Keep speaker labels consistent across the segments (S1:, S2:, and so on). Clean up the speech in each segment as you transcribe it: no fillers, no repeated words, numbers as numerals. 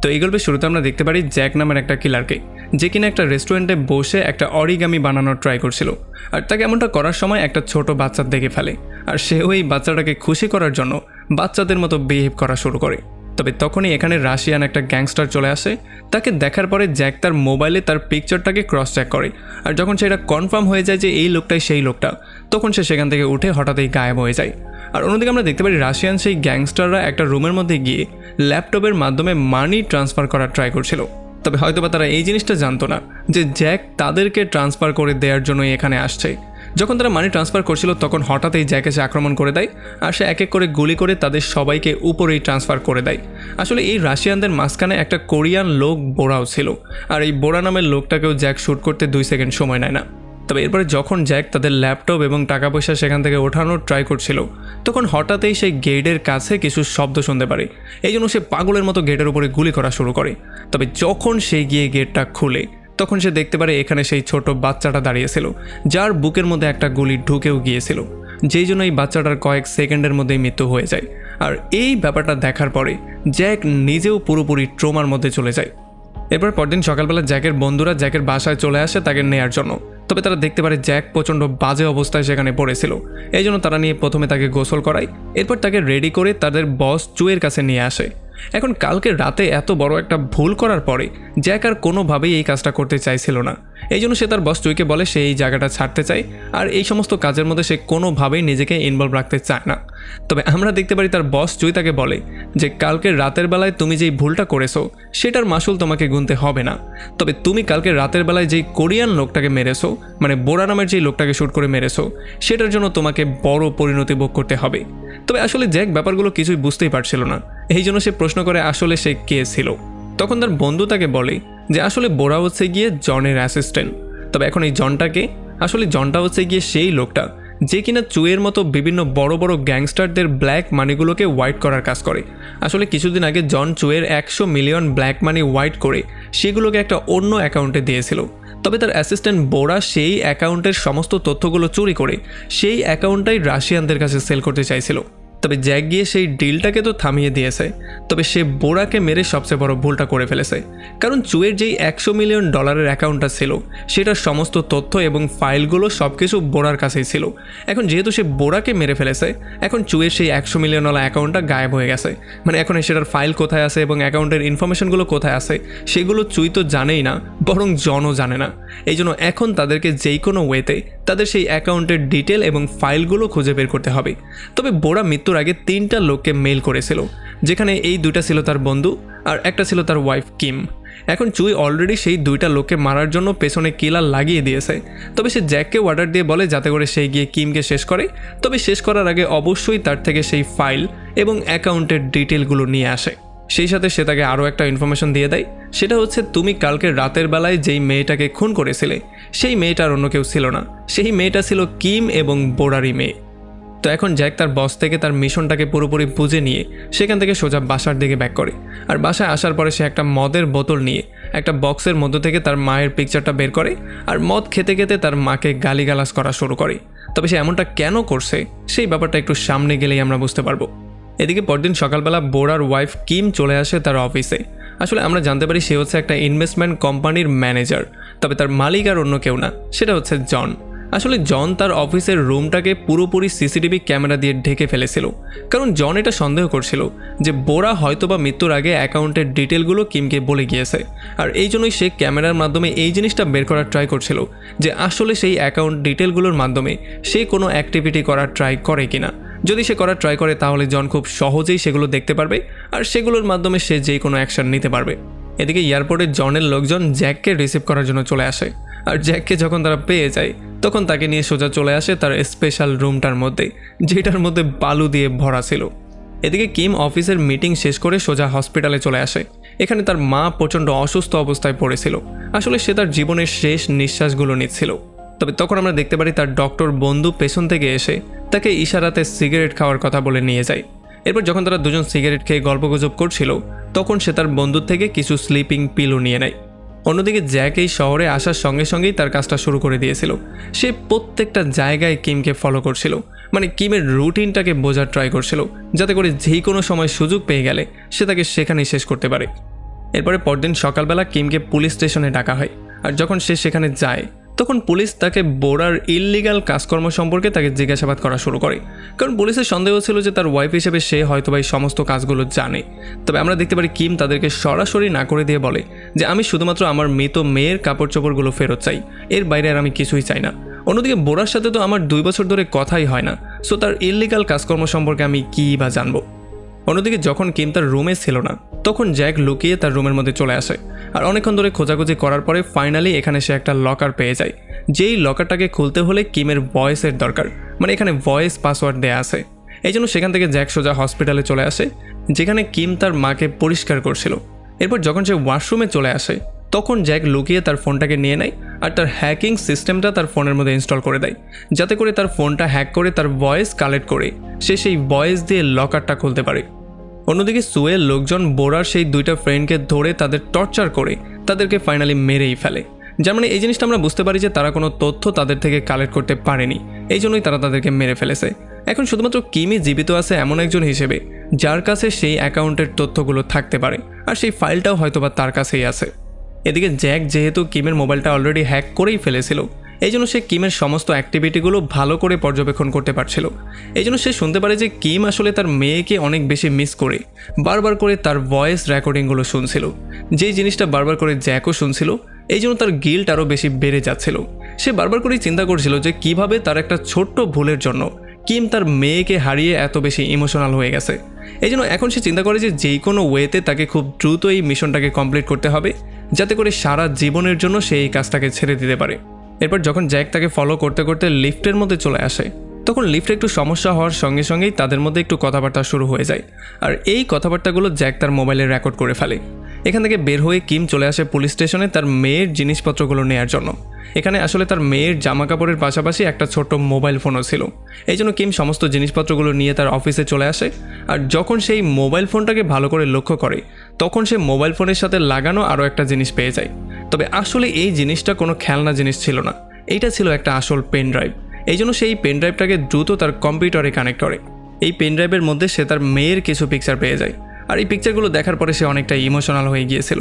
S1: তো এই গল্পের শুরুতে আমরা দেখতে পারি জ্যাক নামের একটা কিলারকে, যে কিনা একটা রেস্টুরেন্টে বসে একটা অরিগামি বানানোর ট্রাই করছিল। আর তাকে এমনটা করার সময় একটা ছোট বাচ্চা দেখে ফেলে, আর সে ওই বাচ্চাটাকে খুশি করার জন্য বাচ্চাদের মতো বিহেভ করা শুরু করে। তবে তখনই এখানে রাশিয়ান একটা গ্যাংস্টার চলে আসে। তাকে দেখার পরে জ্যাক তার মোবাইলে তার পিকচারটাকে ক্রস চেক করে, আর যখন সেটা কনফার্ম হয়ে যায় যে এই লোকটাই সেই লোকটা, তখন সে সেখান থেকে উঠে হঠাৎই গায়েব হয়ে যায়। আর অন্যদিকে আমরা দেখতে পারি রাশিয়ান সেই গ্যাংস্টাররা একটা রুমের মধ্যে গিয়ে ল্যাপটপের মাধ্যমে মানি ট্রান্সফার করার ট্রাই করছিল। তবে হয়তোবা তারা এই জিনিসটা জানতো না যে জ্যাক তাদেরকে ট্রান্সফার করে দেওয়ার জন্যই এখানে আসছে। যখন তারা মানি ট্রান্সফার করছিল তখন হঠাৎই জ্যাক এসে আক্রমণ করে দেয়, আর সে এক এক করে গুলি করে তাদের সবাইকে উপরেই ট্রান্সফার করে দেয়। আসলে এই রাশিয়ানদের মাঝখানে একটা কোরিয়ান লোক বোরাও ছিল, আর এই বোরা নামের লোকটাকেও জ্যাক শ্যুট করতে 2 সেকেন্ড সময় নেয় না। তবে এরপরে যখন জ্যাক তাদের ল্যাপটপ এবং টাকা পয়সা সেখান থেকে ওঠানোর ট্রাই করছিল, তখন হঠাৎই সেই গেটের কাছে কিছু শব্দ শুনতে পারে। এই জন্য সে পাগলের মতো গেটের উপরে গুলি করা শুরু করে। তবে যখন সে গিয়ে গেটটা খুলে, তখন সে দেখতে পারে এখানে সেই ছোট বাচ্চাটা দাঁড়িয়েছিল, যার বুকের মধ্যে একটা গুলি ঢুকেও গিয়েছিল, যেই জন্য এই বাচ্চাটার কয়েক সেকেন্ডের মধ্যেই মৃত্যু হয়ে যায়। আর এই ব্যাপারটা দেখার পরে জ্যাক নিজেও পুরোপুরি ট্রমার মধ্যে চলে যায়। এরপর পরদিন সকালবেলা জ্যাকের বন্ধুরা জ্যাকের বাসায় চলে আসে তাকে নেয়ার জন্য। তবে তারা দেখতে পারে জ্যাক প্রচণ্ড বাজে অবস্থায় সেখানে পড়েছিল। এই জন্য তারা নিয়ে প্রথমে তাকে গোসল করায়, এরপর তাকে রেডি করে তাদের বস চুয়ের কাছে নিয়ে আসে। এখন কালকে রাতে এত বড় একটা ভুল করার পরে জ্যাক আর কোনোভাবেই এই কাজটা করতে চাইছিল না। এই জন্য সে তার বস চুইকে বলে সে এই জায়গাটা ছাড়তে চায়, আর এই সমস্ত কাজের মধ্যে সে কোনোভাবেই নিজেকে ইনভলভ রাখতে চায় না। তবে আমরা দেখতে পারি তার বস চুই তাকে বলে যে কালকে রাতের বেলায় তুমি যেই ভুলটা করেছো সেটার মাসুল তোমাকে গুনতে হবে না। তবে তুমি কালকে রাতের বেলায় যেই কোরিয়ান লোকটাকে মেরেছো, মানে বোরা নামের যেই লোকটাকে শ্যুট করে মেরেছো, সেটার জন্য তোমাকে বড় পরিণতি ভোগ করতে হবে। তবে আসলে জ্যাক ব্যাপারগুলো কিছুই বুঝতেই পারছিল না, এই জন্য সে প্রশ্ন করে আসলে সে কে ছিল। তখন তার বন্ধু তাকে বলে যে আসলে বোরা হচ্ছে গিয়ে জনের অ্যাসিস্ট্যান্ট। তবে এখন এই জনটাকে, আসলে জনটা হচ্ছে গিয়ে সেই লোকটা যে কিনা চুয়ের মতো বিভিন্ন বড় বড় গ্যাংস্টারদের ব্ল্যাক মানিগুলোকে হোয়াইট করার কাজ করে। আসলে কিছুদিন আগে জন চুয়ের 100 মিলিয়ন ব্ল্যাক মানি হোয়াইট করে সেগুলোকে একটা অন্য অ্যাকাউন্টে দিয়েছিল। তবে তার অ্যাসিস্ট্যান্ট বোরা সেই অ্যাকাউন্টের সমস্ত তথ্যগুলো চুরি করে সেই অ্যাকাউন্টটাই রাশিয়ানদের কাছে সেল করতে চাইছিল। তবে জ্যাক গিয়ে সেই ডিলটাকে তো থামিয়ে দিয়েছে, তবে সে বোরাকে মেরে সবচেয়ে বড় ভুলটা করে ফেলেছে। কারণ চুয়ের যেই 100 মিলিয়ন ডলারের অ্যাকাউন্টটা ছিল সেটার সমস্ত তথ্য এবং ফাইলগুলো সব কিছু বোরার কাছেই ছিল। এখন যেহেতু সে বোরাকে মেরে ফেলেছে, এখন চুয়ের সেই 100 মিলিয়ন ডলার অ্যাকাউন্টটা গায়েব হয়ে গেছে। মানে এখন সেটার ফাইল কোথায় আছে এবং অ্যাকাউন্টের ইনফরমেশনগুলো কোথায় আছে সেগুলো চুই তো জানেই না, বরং জনও জানে না। এই জন্য এখন তাদেরকে যেই কোনো ওয়েতে তাদের সেই অ্যাকাউন্টের ডিটেল এবং ফাইলগুলো খুঁজে বের করতে হবে। তবে বোরা মৃত্যুর আগে 3টা লোককে মেল করেছিল, যেখানে এই 2টা ছিল তার বন্ধু আর একটা ছিল তার ওয়াইফ কিম। এখন চুই অলরেডি সেই 2টা লোককে মারার জন্য পেছনে কিলার লাগিয়ে দিয়েছে। তবে সে জ্যাককে অর্ডার দিয়ে বলে যাতে করে সেই গিয়ে কিমকে শেষ করে। তবে শেষ করার আগে অবশ্যই তার থেকে সেই ফাইল এবং অ্যাকাউন্টের ডিটেলগুলো নিয়ে আসে। সেই সাথে সে তাকে আরও একটা ইনফরমেশন দিয়ে দেয়, সেটা হচ্ছে তুমি কালকে রাতের বেলায় যেই মেয়েটাকে খুন করেছিলে সেই মেয়েটার অন্য কেউ ছিল না, সেই মেয়েটা ছিল কিম এবং বোরারি মেয়ে। তো এখন জ্যাক তার বস থেকে তার মিশনটাকে পুরোপুরি বুঝে নিয়ে সেখান থেকে সোজা বাসার দিকে ব্যাক করে। আর বাসায় আসার পরে সে একটা মদের বোতল নিয়ে একটা বক্সের মধ্য থেকে তার মায়ের পিকচারটা বের করে, আর মদ খেতে খেতে তার মাকে গালিগালাজ করা শুরু করে। তবে সে এমনটা কেন করছে সেই ব্যাপারটা একটু সামনে গেলেই আমরা বুঝতে পারবো। এদিকে পরদিন সকালবেলা বোরার ওয়াইফ কিম চলে আসে তার অফিসে। আসলে আমরা জানতে পারি সে হচ্ছে একটা ইনভেস্টমেন্ট কোম্পানির ম্যানেজার। তবে তার মালিক আর অন্য কেউ না, সেটা হচ্ছে জন। আসলে জন তার অফিসের রুমটাকে পুরোপুরি সিসিটিভি ক্যামেরা দিয়ে ঢেকে ফেলেছিল, কারণ জন এটা সন্দেহ করছিল যে বোরা হয়তোবা মৃত্যুর আগে অ্যাকাউন্টের ডিটেলগুলো কিমকে বলে গিয়েছে। আর এই জন্যই সে ক্যামেরার মাধ্যমে এই জিনিসটা বের করার ট্রাই করছিল যে আসলে সেই অ্যাকাউন্ট ডিটেলগুলোর মাধ্যমে সে কোনো অ্যাক্টিভিটি করার ট্রাই করে কিনা। যদি সে করার ট্রাই করে তাহলে জন খুব সহজেই সেগুলো দেখতে পারবে, আর সেগুলোর মাধ্যমে সে যে কোনো অ্যাকশন নিতে পারবে। এদিকে এয়ারপোর্টে জনের লোকজন জ্যাককে রিসিভ করার জন্য চলে আসে, আর জ্যাককে যখন তারা পেয়ে যায় তখন তাকে নিয়ে সোজা চলে আসে তার স্পেশাল রুমটার মধ্যে, যেটার মধ্যে বালু দিয়ে ভরা ছিল। এদিকে কিম অফিসের মিটিং শেষ করে সোজা হসপিটালে চলে আসে। এখানে তার মা প্রচণ্ড অসুস্থ অবস্থায় পড়েছিল, আসলে সে তার জীবনের শেষ নিঃশ্বাসগুলো নিচ্ছিল। তবে তখন আমরা দেখতে পারি তার ডক্টর বন্ধু পেছন থেকে এসে তাকে ইশারাতে সিগারেট খাওয়ার কথা বলে নিয়ে যায়। এরপর যখন তারা দুজন সিগারেট খেয়ে গল্পগুজব করছিল তখন সে তার বন্ধুর থেকে কিছু স্লিপিং পিলও নিয়ে নেয়। অন্যদিকে জ্যাক এই শহরে আসার সঙ্গে সঙ্গেই তার কাজটা শুরু করে দিয়েছিল। সে প্রত্যেকটা জায়গায় কিমকে ফলো করছিল, মানে কিমের রুটিনটাকে বোঝার ট্রাই করছিল, যাতে করে যেই কোনো সময় সুযোগ পেয়ে গেলে সে তাকে সেখানেই শেষ করতে পারে। এরপরে পরদিন সকালবেলা কিমকে পুলিশ স্টেশনে ডাকা হয়। আর যখন সে সেখানে যায় তখন পুলিশ তাকে বোরার ইললিগাল কাজকর্ম সম্পর্কে তাকে জিজ্ঞাসাবাদ করা শুরু করে, কারণ পুলিশের সন্দেহ ছিল যে তার ওয়াইফ হিসেবে সে হয়তো এই সমস্ত কাজগুলো জানে। তবে আমরা দেখতে পারি কিম তাদেরকে সরাসরি না করে দিয়ে বলে যে আমি শুধুমাত্র আমার মৃত মেয়ের কাপড় চোপড়গুলো ফেরত চাই, এর বাইরে আর আমি কিছুই চাই না। অন্যদিকে বোরার সাথে তো আমার 2 বছর ধরে কথাই হয় না, সো তার ইললিগাল কাজকর্ম সম্পর্কে আমি কী বা জানবো। অন্যদিকে যখন কিম তার রুমে ছিল না তখন জ্যাক লুকিয়ে তার রুমের মধ্যে চলে আসে। আর অনেকক্ষণ ধরে খোঁজাখুঁজি করার পরে ফাইনালি এখানে সে একটা লকার পেয়ে যায়, যেই লকারটাকে খুলতে হলে কিমের ভয়েসের দরকার, মানে এখানে ভয়েস পাসওয়ার্ড দেয়া আছে। এই জন্য সেখান থেকে জ্যাক সোজা হসপিটালে চলে আসে, যেখানে কিম তার মাকে পরিষ্কার করছিল। এরপর যখন সে ওয়াশরুমে চলে আসে তখন জ্যাক লুকিয়ে তার ফোনটাকে নিয়ে নেয় আর তার হ্যাকিং সিস্টেমটা তার ফোনের মধ্যে ইনস্টল করে দেয়, যাতে করে তার ফোনটা হ্যাক করে তার ভয়েস কালেক্ট করে সে সেই ভয়েস দিয়ে লকারটা খুলতে পারে। অন্যদিকে সুয়ের লোকজন বোরার সেই 2টা ফ্রেন্ডকে ধরে তাদের টর্চার করে তাদেরকে ফাইনালি মেরেই ফেলে। যার মানে এই জিনিসটা আমরা বুঝতে পারি যে তারা কোনো তথ্য তাদের থেকে কালেক্ট করতে পারেনি, এই জন্যই তারা তাদেরকে মেরে ফেলেছে। এখন শুধুমাত্র কিমই জীবিত আছে এমন একজন হিসেবে যার কাছে সেই অ্যাকাউন্টের তথ্যগুলো থাকতে পারে, আর সেই ফাইলটাও হয়তোবা তার কাছেই আছে। এদিকে জ্যাক যেহেতু কিমের মোবাইলটা অলরেডি হ্যাক করেই ফেলেছিল, এই জন্য সে কিমের সমস্ত অ্যাক্টিভিটিগুলো ভালো করে পর্যবেক্ষণ করতে পারছিল। এই জন্য সে শুনতে পারে যে কিম আসলে তার মেয়েকে অনেক বেশি মিস করে বারবার করে তার ভয়েস রেকর্ডিংগুলো শুনছিল, যেই জিনিসটা বারবার করে জ্যাকও শুনছিল। এই জন্য তার গিল্ট আরও বেশি বেড়ে যাচ্ছিল। সে বারবার করেই চিন্তা করছিল যে কিভাবে তার একটা ছোট্ট ভুলের জন্য কিম তার মেয়েকে হারিয়ে এত বেশি ইমোশনাল হয়ে গেছে। এই জন্য এখন সে চিন্তা করে যে যেই কোনো ওয়েতে তাকে খুব দ্রুত এই মিশনটাকে কমপ্লিট করতে হবে, যাতে করে সারা জীবনের জন্য সে এই কাজটাকে ছেড়ে দিতে পারে। এরপর যখন জ্যাক তাকে ফলো করতে করতে লিফটের মধ্যে চলে আসে তখন লিফটে একটু সমস্যা হওয়ার সঙ্গে সঙ্গেই তাদের মধ্যে একটু কথাবার্তা শুরু হয়ে যায়। আর এই কথাবার্তাগুলো জ্যাক তার মোবাইলে রেকর্ড করে ফেলে। এখান থেকে বের হয়ে কিম চলে আসে পুলিশ স্টেশনে তার মেয়ের জিনিসপত্রগুলো নেয়ার জন্য। এখানে আসলে তার মেয়ের জামা কাপড়ের পাশাপাশি একটা ছোট্ট মোবাইল ফোনও ছিল। এই জন্য কিম সমস্ত জিনিসপত্রগুলো নিয়ে তার অফিসে চলে আসে। আর যখন সেই মোবাইল ফোনটাকে ভালো করে লক্ষ্য করে তখন সে মোবাইল ফোনের সাথে লাগানো আরও একটা জিনিস পেয়ে যায়। তবে আসলে এই জিনিসটা কোনো খেলনা জিনিস ছিল না, এইটা ছিল একটা আসল পেন ড্রাইভ। এই জন্য সেই পেন ড্রাইভটাকে দ্রুত তার কম্পিউটারে কানেক্ট করে। এই পেন ড্রাইভের মধ্যে সে তার মেয়ের কিছু পিকচার পেয়ে যায়। আর এই পিকচারগুলো দেখার পরে সে অনেকটা ইমোশনাল হয়ে গিয়েছিল।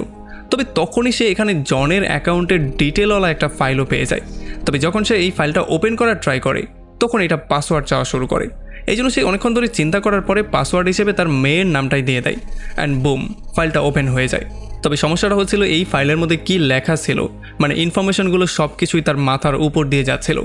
S1: তবে তখনই সে এখানে জনের অ্যাকাউন্টের ডিটেলওয়ালা একটা ফাইলও পেয়ে যায়। তবে যখন সে এই ফাইলটা ওপেন করার ট্রাই করে তখন এটা পাসওয়ার্ড চাওয়া শুরু করে। এই জন্য সে অনেকক্ষণ ধরে চিন্তা করার পরে পাসওয়ার্ড হিসেবে তার মেয়ের নামটাই দিয়ে দেয় অ্যান্ড বুম, ফাইলটা ওপেন হয়ে যায়। তবে সমস্যাটা হচ্ছিল এই ফাইলের মধ্যে কি লেখা ছিল, মানে ইনফরমেশনগুলো সব কিছুই তার মাথার উপর দিয়ে যাচ্ছিল।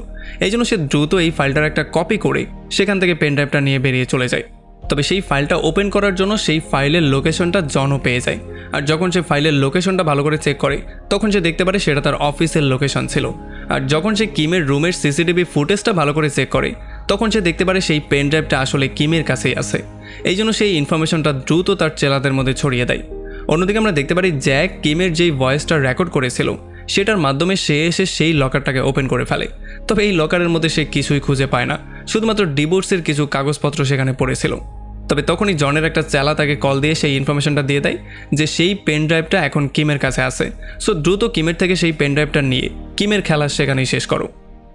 S1: এই জন্য সে দ্রুত এই ফাইলটার একটা কপি করে সেখান থেকে পেন ড্রাইভটা নিয়ে বেরিয়ে চলে যায়। তবে সেই ফাইলটা ওপেন করার জন্য সেই ফাইলের লোকেশনটা জনও পেয়ে যায়। আর যখন সে ফাইলের লোকেশনটা ভালো করে চেক করে তখন সে দেখতে পারে সেটা তার অফিসের লোকেশন ছিল। আর যখন সে কিমের রুমের সিসিটিভি ফুটেজটা ভালো করে চেক করে তখন সে দেখতে পারে সেই পেন ড্রাইভটা আসলে কিমের কাছেই আছে। এই জন্য সেই ইনফরমেশনটা দ্রুত তার চেলাদের মধ্যে ছড়িয়ে দেয়। অন্যদিকে আমরা দেখতে পারি জ্যাক কিমের যেই ভয়েসটা রেকর্ড করেছিল সেটার মাধ্যমে সে এসে সেই লকারটাকে ওপেন করে ফেলে। তবে এই লকারের মধ্যে সে কিছুই খুঁজে পায় না, শুধুমাত্র ডিভোর্সের কিছু কাগজপত্র সেখানে পড়েছিল। তবে তখনই জনের একটা চেলা তাকে কল দিয়ে সেই ইনফরমেশনটা দিয়ে দেয় যে সেই পেন ড্রাইভটা এখন কিমের কাছে আছে। সো দ্রুত কিমের থেকে সেই পেন ড্রাইভটা নিয়ে কিমের খেলা সেখানেই শেষ করো।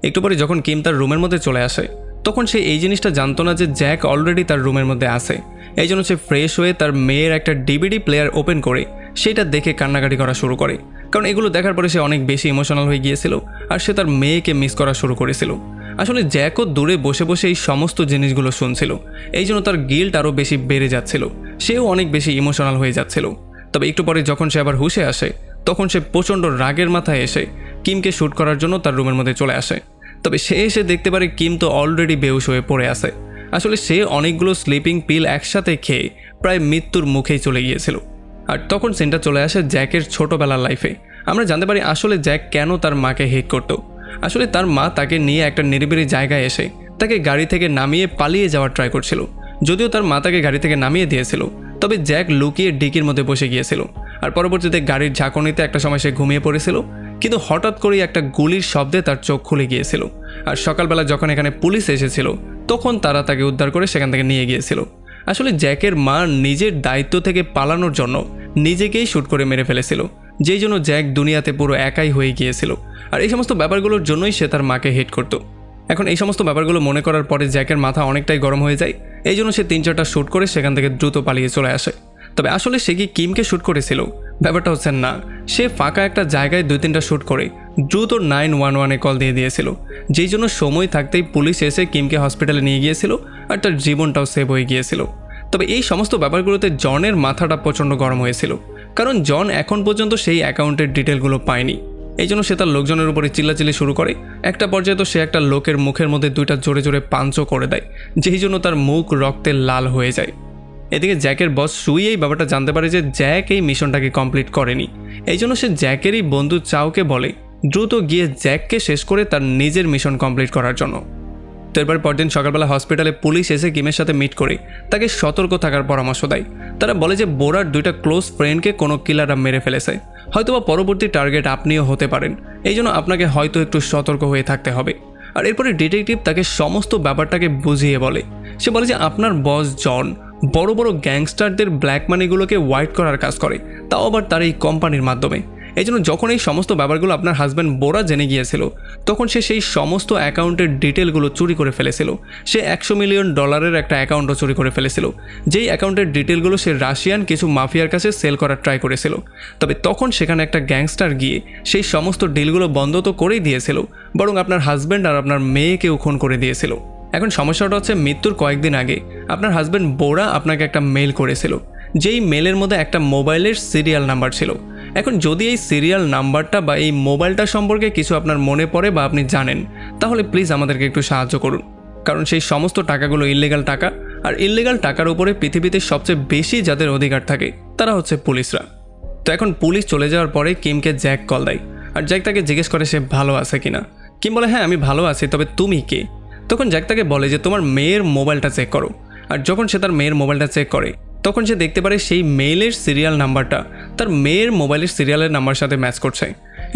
S1: একটু পরে যখন কিম তার রুমের মধ্যে চলে আসে তখন সে এই জিনিসটা জানতো না যে জ্যাক অলরেডি তার রুমের মধ্যে আছে। এই জন্য সে ফ্রেশ হয়ে তার মেয়ের একটা ডিভিডি প্লেয়ার ওপেন করে সেটা দেখে কান্নাকাটি করা শুরু করে, কারণ এগুলো দেখার পরে সে অনেক বেশি ইমোশনাল হয়ে গিয়েছিল আর সে তার মেয়েকে মিস করা শুরু করেছিল। আসলে জ্যাকও দূরে বসে বসে এই সমস্ত জিনিসগুলো শুনছিল, এই জন্য তার গিল্ট আরও বেশি বেড়ে যাচ্ছিল, সেও অনেক বেশি ইমোশনাল হয়ে যাচ্ছিল। তবে একটু পরে যখন সে আবার হুঁশে আসে তখন সে প্রচণ্ড রাগের মাথায় এসে কিমকে শ্যুট করার জন্য তার রুমের মধ্যে চলে আসে। তবে সে এসে দেখতে পারে কিম তো অলরেডি বেহুশ হয়ে পড়ে আছে। আসলে সে অনেকগুলো স্লিপিং পিল একসাথে খেয়ে প্রায় মৃত্যুর মুখেই চলে গিয়েছিল। আর তখন সিনটা চলে আসে জ্যাকের ছোটোবেলার লাইফে। আমরা জানতে পারি আসলে জ্যাক কেন তার মাকে হেট করতো। আসলে তার মা তাকে নিয়ে একটা নিরিবিলি জায়গায় এসে তাকে গাড়ি থেকে নামিয়ে পালিয়ে যাওয়ার ট্রাই করছিল। যদিও তার মা তাকে গাড়ি থেকে নামিয়ে দিয়েছিল, তবে জ্যাক লুকিয়ে ডিকির মধ্যে বসে গিয়েছিল। আর পরবর্তীতে গাড়ির ঝাঁকুনিতে একটা সময় সে ঘুমিয়ে পড়েছিল, কিন্তু হঠাৎ করেই একটা গুলির শব্দে তার চোখ খুলে গিয়েছিল। আর সকালবেলা যখন এখানে পুলিশ এসেছিল তখন তারা তাকে উদ্ধার করে সেখান থেকে নিয়ে গিয়েছিল। আসলে জ্যাকের মা নিজের দায়িত্ব থেকে পালানোর জন্য নিজেকেই শ্যুট করে মেরে ফেলেছিল, যেই জন্য জ্যাক দুনিয়াতে পুরো একাই হয়ে গিয়েছিল। আর এই সমস্ত ব্যাপারগুলোর জন্যই সে তার মাকে হেট করত। এখন এই সমস্ত ব্যাপারগুলো মনে করার পরে জ্যাকের মাথা অনেকটাই গরম হয়ে যায়। এই জন্য সে 3-4টা শ্যুট করে সেখান থেকে দ্রুত পালিয়ে চলে আসে। তবে আসলে সে কি কিমকে শ্যুট করেছিল? ব্যাপারটা হচ্ছে না, সে ফাঁকা একটা জায়গায় 2-3টা শ্যুট করে দ্রুত 911-এ কল দিয়ে দিয়েছিল, যেই জন্য সময় থাকতেই পুলিশ এসে কিমকে হসপিটালে নিয়ে গিয়েছিল আর তার জীবনটাও সেভ হয়ে গিয়েছিল। তবে এই সমস্ত ব্যাপারগুলোতে জনের মাথাটা প্রচণ্ড গরম হয়েছিল, কারণ জন এখন পর্যন্ত সেই অ্যাকাউন্টের ডিটেলগুলো পায়নি। এই জন্য সে তার লোকজনের উপরে চিল্লাচিল্লি শুরু করে। একটা পর্যায়ে তো সে একটা লোকের মুখের মধ্যে 2টা জোরে জোরে পাঞ্চও করে দেয়, যেই জন্য তার মুখ রক্তে লাল হয়ে যায়। এদিকে জ্যাকের বস সুই এই ব্যাপারটা জানতে পারে যে জ্যাক এই মিশনটাকে কমপ্লিট করেনি। এই জন্য সে জ্যাকেরই বন্ধু চাওকে বলে দ্রুত গিয়ে জ্যাককে শেষ করে তার নিজের মিশন কমপ্লিট করার জন্য। তো এরপর পরদিন সকালবেলা হসপিটালে পুলিশ এসে কিমের সাথে মিট করে তাকে সতর্ক থাকার পরামর্শ দেয়। তারা বলে যে বোরার 2টা ক্লোজ ফ্রেন্ডকে কোনো কিলাররা মেরে ফেলেছে, হয়তোবা পরবর্তী টার্গেট আপনিও হতে পারেন, এই জন্য আপনাকে হয়তো একটু সতর্ক হয়ে থাকতে হবে। আর এরপরে ডিটেকটিভ তাকে সমস্ত ব্যাপারটাকে বুঝিয়ে বলে। সে বলে যে আপনার বস জন বড় বড় গ্যাংস্টারদের ব্ল্যাক মানিগুলোকে হোয়াইট করার কাজ করে, তাও আবার তার এই কোম্পানির মাধ্যমে। এই জন্য যখন এই সমস্ত ব্যাপারগুলো আপনার হাজব্যান্ড বোরা জেনে গিয়েছিল, তখন সে সেই সমস্ত অ্যাকাউন্টের ডিটেলগুলো চুরি করে ফেলেছিল। সে $100 মিলিয়ন একটা অ্যাকাউন্টও চুরি করে ফেলেছিল, যেই অ্যাকাউন্টের ডিটেলগুলো সে রাশিয়ান কিছু মাফিয়ার কাছে সেল করার ট্রাই করেছিল। তবে তখন সেখানে একটা গ্যাংস্টার গিয়ে সেই সমস্ত ডিলগুলো বন্ধ তো করেই দিয়েছিল, বরং আপনার হাজব্যান্ড আর আপনার মেয়েকেও খুন করে দিয়েছিল। এখন সমস্যাটা হচ্ছে মৃত্যুর কয়েকদিন আগে আপনার হাজব্যান্ড বোরা আপনাকে একটা মেল করেছিল, যেই মেলের মধ্যে একটা মোবাইলের সিরিয়াল নাম্বার ছিল। এখন যদি এই সিরিয়াল নাম্বারটা বা এই মোবাইলটা সম্পর্কে কিছু আপনার মনে পড়ে বা আপনি জানেন, তাহলে প্লিজ আমাদেরকে একটু সাহায্য করুন, কারণ সেই সমস্ত টাকাগুলো ইল্লিগাল টাকা, আর ইল্লিগাল টাকার উপরে পৃথিবীতে সবচেয়ে বেশি যাদের অধিকার থাকে তারা হচ্ছে পুলিশরা। তো এখন পুলিশ চলে যাওয়ার পরে কিমকে জ্যাক কল দেয়, আর জ্যাক তাকে জিজ্ঞেস করে সে ভালো আছে কিনা। কিম বলে হ্যাঁ আমি ভালো আছি, তবে তুমি কে? তখন জ্যাক তাকে বলে যে তোমার মেয়ের মোবাইলটা চেক করো। আর যখন সে তার মেয়ের মোবাইলটা চেক করে, তখন সে দেখতে পারে সেই মেইলের সিরিয়াল নাম্বারটা তার মেয়ের মোবাইলের সিরিয়ালের নাম্বার সাথে ম্যাচ করছে।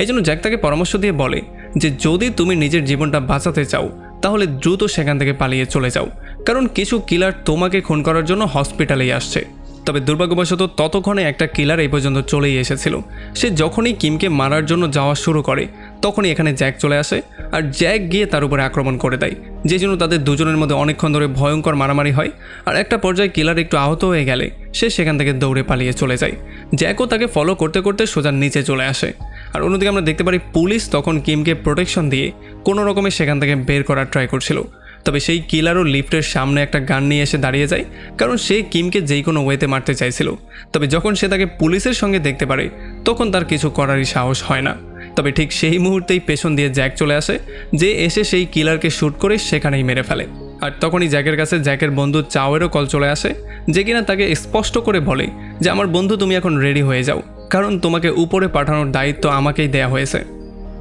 S1: এই জন্য জ্যাক তাকে পরামর্শ দিয়ে বলে যে যদি তুমি নিজের জীবনটা বাঁচাতে চাও, তাহলে দ্রুত সেখান থেকে পালিয়ে চলে যাও, কারণ কিছু কিলার তোমাকে খুন করার জন্য হসপিটালেই আসছে। তবে দুর্ভাগ্যবশত ততক্ষণে একটা কিলার এই পর্যন্ত চলেই এসেছিল। সে যখনই কিমকে মারার জন্য যাওয়া শুরু করে, তখনই এখানে জ্যাক চলে আসে, আর জ্যাক গিয়ে তার উপরে আক্রমণ করে দেয়, যে জন্য তাদের দুজনের মধ্যে অনেকক্ষণ ধরে ভয়ঙ্কর মারামারি হয়। আর একটা পর্যায়ে কিলার একটু আহত হয়ে গেলে সে সেখান থেকে দৌড়ে পালিয়ে চলে যায়। জ্যাকও তাকে ফলো করতে করতে সোজা নিচে চলে আসে। আর অন্যদিকে আমরা দেখতে পারি পুলিশ তখন কিমকে প্রোটেকশন দিয়ে কোনো রকমে সেখান থেকে বের করার ট্রাই করছিল। তবে সেই কিলারও লিফটের সামনে একটা গান নিয়ে এসে দাঁড়িয়ে যায়, কারণ সে কিমকে যেই কোনো ওয়েতে মারতে চাইছিল। তবে যখন সে তাকে পুলিশের সঙ্গে দেখতে পারে, তখন তার কিছু করারই সাহস হয় না। তবে ঠিক সেই মুহূর্তেই পেছন দিয়ে জ্যাক চলে আসে, যে এসে সেই কিলারকে শ্যুট করে সেখানেই মেরে ফেলে। আর তখনই জ্যাকের কাছে জ্যাকের বন্ধু চাওয়েরও কল চলে আসে, যে কিনা তাকে স্পষ্ট করে বলে যে আমার বন্ধু তুমি এখন রেডি হয়ে যাও, কারণ তোমাকে উপরে পাঠানোর দায়িত্ব আমাকেই দেয়া হয়েছে।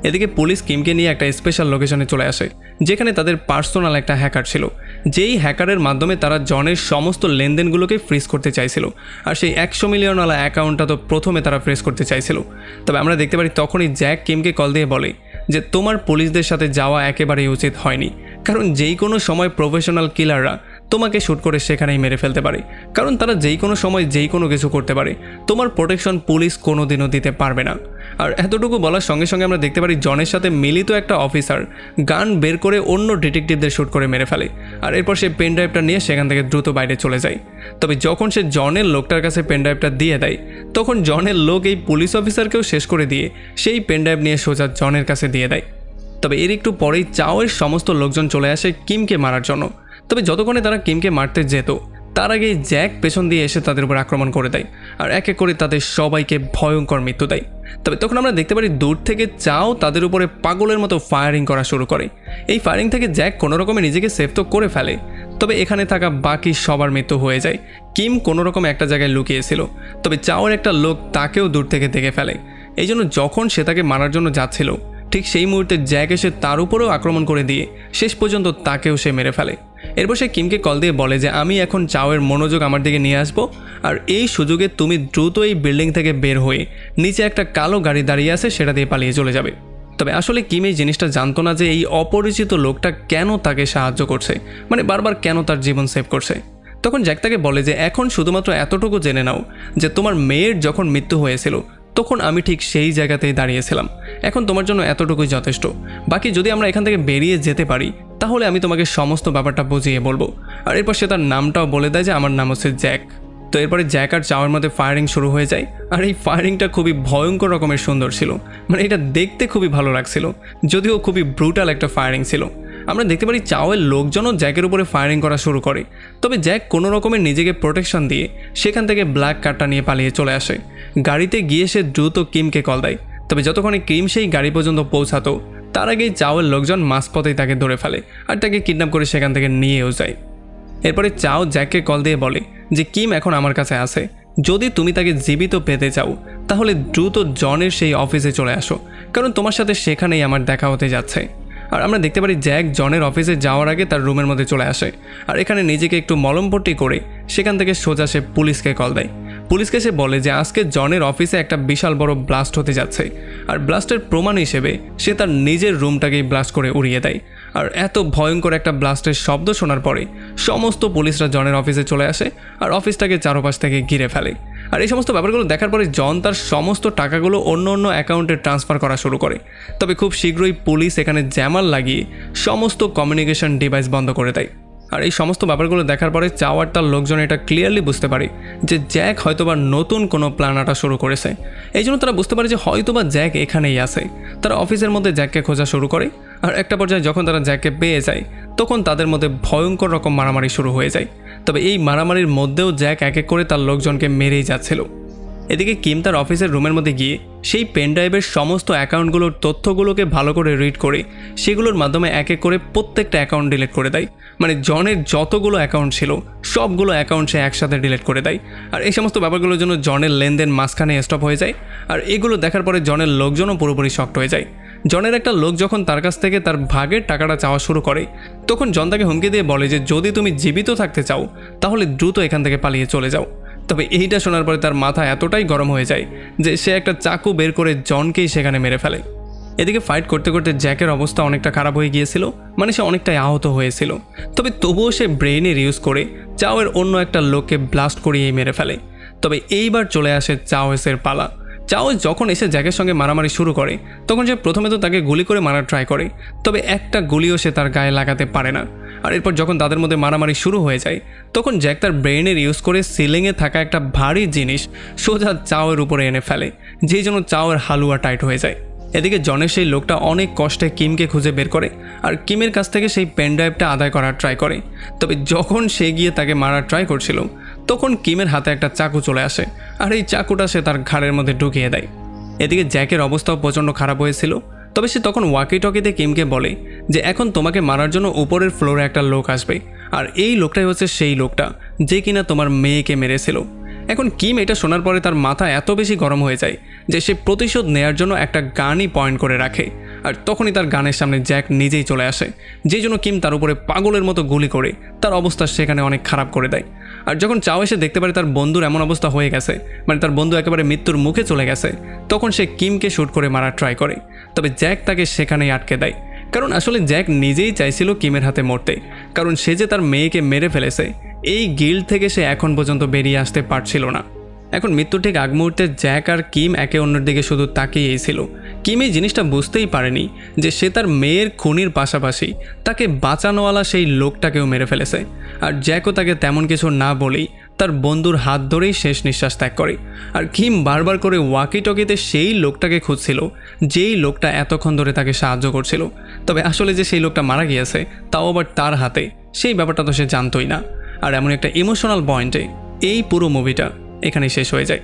S1: এদিকে পুলিশ কিমকে নিয়ে একটা স্পেশাল লোকেশনে চলে আসে, যেখানে তাদের পার্সোনাল একটা হ্যাকার ছিল, যেই হ্যাকারের মাধ্যমে তারা জনের সমস্ত লেনদেনগুলোকে ফ্রিজ করতে চাইছিল। আর সেই $100 মিলিয়ন অ্যাকাউন্টটা তো প্রথমে তারা ফ্রিজ করতে চাইছিল। তবে আমরা দেখতে পারি তখনই জ্যাক কিমকে কল দিয়ে বলে যে তোমার পুলিশদের সাথে যাওয়া একেবারেই উচিত হয়নি, কারণ যেই কোনো সময় প্রফেশনাল কিলাররা তোমাকে শ্যুট করে সেখানেই মেরে ফেলতে পারে, কারণ তারা যেই কোনো সময় যেই কোনো কিছু করতে পারে। তোমার প্রোটেকশন পুলিশ কোনো দিনও দিতে পারবে না। আর এতটুকু বলার সঙ্গে সঙ্গে আমরা দেখতে পারি জনের সাথে মিলিত একটা অফিসার গান বের করে অন্য ডিটেকটিভদের শ্যুট করে মেরে ফেলে। আর এরপর সে পেন ড্রাইভটা নিয়ে সেখান থেকে দ্রুত বাইরে চলে যায়। তবে যখন সে জনের লোকটার কাছে পেন ড্রাইভটা দিয়ে দেয়, তখন জনের লোক এই পুলিশ অফিসারকেও শেষ করে দিয়ে সেই পেন ড্রাইভ নিয়ে সোজা জনের কাছে দিয়ে দেয়। তবে এর একটু পরেই চাওয়ের সমস্ত লোকজন চলে আসে কিমকে মারার জন্য। তবে যতক্ষণে তারা কিমকে মারতে যেত, তার আগেই জ্যাক পেছন দিয়ে এসে তাদের উপর আক্রমণ করে দেয়, আর এক এক করে তাদের সবাইকে ভয়ঙ্কর মৃত্যু দেয়। তবে তখন আমরা দেখতে পারি দূর থেকে চাও তাদের উপরে পাগলের মতো ফায়ারিং করা শুরু করে। এই ফায়ারিং থেকে জ্যাক কোনো রকমে নিজেকে সেভ তো করে ফেলে, তবে এখানে থাকা বাকি সবার মৃত্যু হয়ে যায়। কিম কোনো রকম একটা জায়গায় লুকিয়েছিল, তবে চাওয়ের একটা লোক তাকেও দূর থেকে দেখে ফেলে। এই জন্য যখন সে তাকে মারার জন্য যাচ্ছিল, ঠিক সেই মুহূর্তে জ্যাক এসে তার উপরেও আক্রমণ করে দিয়ে শেষ পর্যন্ত তাকেও সে মেরে ফেলে। এরপর সে কিমকে কল দিয়ে বলে যে আমি এখন চাওয়ের মনোযোগ আমার দিকে নিয়ে আসবো, আর এই সুযোগে তুমি দ্রুত এই বিল্ডিং থেকে বের হয়ে নিচে একটা কালো গাড়ি দাঁড়িয়ে আছে সেটা দিয়ে পালিয়ে চলে যাবে। তবে আসলে কিম এই জিনিসটা জানতো না যে এই অপরিচিত লোকটা কেন তাকে সাহায্য করছে, মানে বারবার কেন তার জীবন সেভ করছে। তখন জ্যাক তাকে বলে যে এখন শুধুমাত্র এতটুকু জেনে নাও যে তোমার মেয়ের যখন মৃত্যু হয়েছিল, তখন আমি ঠিক সেই জায়গাতেই দাঁড়িয়েছিলাম। এখন তোমার জন্য এতটুকুই যথেষ্ট। বাকি যদি আমরা এখান থেকে বেরিয়ে যেতে পারি, তাহলে আমি তোমাকে সমস্ত ব্যাপারটা বুঝিয়ে বলবো। আর এরপর সে তার নামটাও বলে দেয় যে আমার নাম হচ্ছে জ্যাক। তো এরপরে জ্যাক আর চাওয়ের মধ্যে ফায়ারিং শুরু হয়ে যায়। আর এই ফায়ারিংটা খুবই ভয়ঙ্কর রকমের সুন্দর ছিল, মানে এটা দেখতে খুবই ভালো লাগছিল, যদিও খুবই ব্রুটাল একটা ফায়ারিং ছিল। আমরা দেখতে পারি চাওয়ের লোকজনও জ্যাকের উপরে ফায়ারিং করা শুরু করে, তবে জ্যাক কোনো রকমের নিজেকে প্রোটেকশন দিয়ে সেখান থেকে ব্ল্যাক কারটা নিয়ে পালিয়ে চলে আসে। গাড়িতে গিয়ে সে দ্রুত কিমকে কল দেয়, তবে যতক্ষণে কিম সেই গাড়ি পর্যন্ত পৌঁছাতো তার আগেই চাওয়ের লোকজন মাঝপথেই তাকে ধরে ফেলে আর তাকে কিডন্যাপ করে সেখান থেকে নিয়েও যায়। এরপরে চাও জ্যাককে কল দিয়ে বলে যে কিম এখন আমার কাছে আছে, যদি তুমি তাকে জীবিত পেতে চাও তাহলে দ্রুত জনের সেই অফিসে চলে আসো, কারণ তোমার সাথে সেখানেই আমার দেখা হতে যাচ্ছে। আর আমরা দেখতে পারি জ্যাক জনের অফিসে যাওয়ার আগে তার রুমের মধ্যে চলে আসে আর এখানে নিজেকে একটু মলমপট্টি করে সেখান থেকে সোজা সে পুলিশকে কল দেয়। পুলিশকে সে বলে যে আজকে জনের অফিসে একটা বিশাল বড় ব্লাস্ট হতে যাচ্ছে, আর ব্লাস্টের প্রমাণ হিসেবে সে তার নিজের রুমটাকেই ব্লাস্ট করে উড়িয়ে দেয়। আর এত ভয়ঙ্কর একটা ব্লাস্টের শব্দ শোনার পরে সমস্ত পুলিশরা জনের অফিসে চলে আসে আর অফিসটাকে চারপাশ থেকে ঘিরে ফেলে। আর এই সমস্ত ব্যাপারগুলো দেখার পরে জন তার সমস্ত টাকাগুলো অন্য অন্য অ্যাকাউন্টে ট্রান্সফার করা শুরু করে, তবে খুব শীঘ্রই পুলিশ এখানে জ্যামার লাগিয়ে সমস্ত কমিউনিকেশন ডিভাইস বন্ধ করে দেয়। আর এই সমস্ত ব্যাপারগুলো দেখার পরে চাওয়ার তার লোকজন এটা ক্লিয়ারলি বুঝতে পারে যে জ্যাক হয়তোবা নতুন কোনো প্ল্যান আটা শুরু করেছে। এই জন্য তারা বুঝতে পারে যে হয়তোবা জ্যাক এখানেই আছে। তারা অফিসের মধ্যে জ্যাককে খোঁজা শুরু করে আর একটা পর্যায়ে যখন তারা জ্যাককে পেয়ে যায় তখন তাদের মধ্যে ভয়ঙ্কর রকম মারামারি শুরু হয়ে যায়। তবে এই মারামারির মধ্যেও জ্যাক এক এক করে তার লোকজনকে মেরেই যাচ্ছিল। এদিকে কিম তার অফিসের রুমের মধ্যে গিয়ে সেই পেনড্রাইভের সমস্ত অ্যাকাউন্টগুলোর তথ্যগুলোকে ভালো করে রিড করে সেগুলোর মাধ্যমে এক এক করে প্রত্যেকটা অ্যাকাউন্ট ডিলিট করে দেয়। মানে জনের যতগুলো অ্যাকাউন্ট ছিল সবগুলো অ্যাকাউন্ট সে একসাথে ডিলিট করে দেয়। আর এই সমস্ত ব্যাপারগুলোর জন্য জনের লেনদেন মাঝখানে স্টপ হয়ে যায়। আর এগুলো দেখার পরে জনের লোকজনও পুরোপুরি শক্ট হয়ে যায়। জনের একটা লোক যখন তার কাছ থেকে তার ভাগের টাকাটা চাওয়া শুরু করে তখন জন তাকে হুমকি দিয়ে বলে যে যদি তুমি জীবিত থাকতে চাও তাহলে দ্রুত এখান থেকে পালিয়ে চলে যাও। তবে এইটা শোনার পরে তার মাথা এতটাই গরম হয়ে যায় যে সে একটা চাকু বের করে জনকেই সেখানে মেরে ফেলে। এদিকে ফাইট করতে করতে জ্যাকের অবস্থা অনেকটা খারাপ হয়ে গিয়েছিল, মানে সে অনেকটাই আহত হয়েছিল। তবে তবুও সে ব্রেইনের ইউজ করে চাওয়ের অন্য একটা লোককে ব্লাস্ট করিয়েই মেরে ফেলে। তবে এইবার চলে আসে চাওয়েসের পালা। চাওয়েস যখন এসে জ্যাকের সঙ্গে মারামারি শুরু করে তখন সে প্রথমে তো তাকে গুলি করে মারার ট্রাই করে, তবে একটা গুলিও সে তার গায়ে লাগাতে পারে না। আর এরপর যখন তাদের মধ্যে মারামারি শুরু হয়ে যায় তখন জ্যাক তার ব্রেইনের ইউজ করে সিলিংয়ে থাকা একটা ভারী জিনিস সোজা চাওয়ের উপরে এনে ফেলে, যেই জন্য চাওয়ের হালুয়া টাইট হয়ে যায়। এদিকে জনের সেই লোকটা অনেক কষ্টে কিমকে খুঁজে বের করে আর কিমের কাছ থেকে সেই পেনড্রাইভটা আদায় করার ট্রাই করে। তবে যখন সে গিয়ে তাকে মারার ট্রাই করছিল তখন কিমের হাতে একটা চাকু চলে আসে আর এই চাকুটা সে তার ঘাড়ের মধ্যে ঢুকিয়ে দেয়। এদিকে জ্যাকের অবস্থাও প্রচণ্ড খারাপ হয়েছিল, তবে সে তখন ওয়াকি টকিতে কিমকে বলে যে এখন তোমাকে মারার জন্য উপরের ফ্লোরে একটা লোক আসবে, আর এই লোকটাই হচ্ছে সেই লোকটা যে কিনা তোমার মেয়েকে মেরেছিল। এখন কিম এটা শোনার পরে তার মাথা এত বেশি গরম হয়ে যায় যে সে প্রতিশোধ নেয়ার জন্য একটা গানই পয়েন্ট করে রাখে। আর তখনই তার গানের সামনে জ্যাক নিজেই চলে আসে, যেই জন্য কিম তার উপরে পাগলের মতো গুলি করে তার অবস্থা সেখানে অনেক খারাপ করে দেয়। আর যখন চাও এসে দেখতে পারে তার বন্ধুর এমন অবস্থা হয়ে গেছে, মানে তার বন্ধু একেবারে মৃত্যুর মুখে চলে গেছে, তখন সে কিমকে শ্যুট করে মারার ট্রাই করে। তবে জ্যাক তাকে সেখানেই আটকে দেয়, কারণ আসলে জ্যাক নিজেই চাইছিল কিমের হাতে মরতে, কারণ সে যে তার মেয়েকে মেরে ফেলেছে এই গিল্ড থেকে সে এখন পর্যন্ত বেরিয়ে আসতে পারছিল না। এখন মৃত্যুর ঠিক আগ মুহূর্তে জ্যাক আর কিম একে অন্যের দিকে শুধু তাকিয়েই ছিল। কিম এই জিনিসটা বুঝতেই পারেনি যে সে তার মেয়ের খুনির পাশাপাশি তাকে বাঁচানোওয়ালা সেই লোকটাকেও মেরে ফেলেছে। আর জ্যাকও তাকে তেমন কিছু না বলেই তার বন্ধুর হাত ধরেই শেষ নিঃশ্বাস ত্যাগ করে। আর কিম বারবার করে ওয়াকি টকিতে সেই লোকটাকে খুঁজছিল যেই লোকটা এতক্ষণ ধরে তাকে সাহায্য করছিল, তবে আসলে যে সেই লোকটা মারা গিয়েছে তাও আবার তার হাতে, সেই ব্যাপারটা তো সে জানতোই না। আর এমন একটা ইমোশনাল পয়েন্টে এই পুরো মুভিটা এখানে শেষ হয়ে যায়।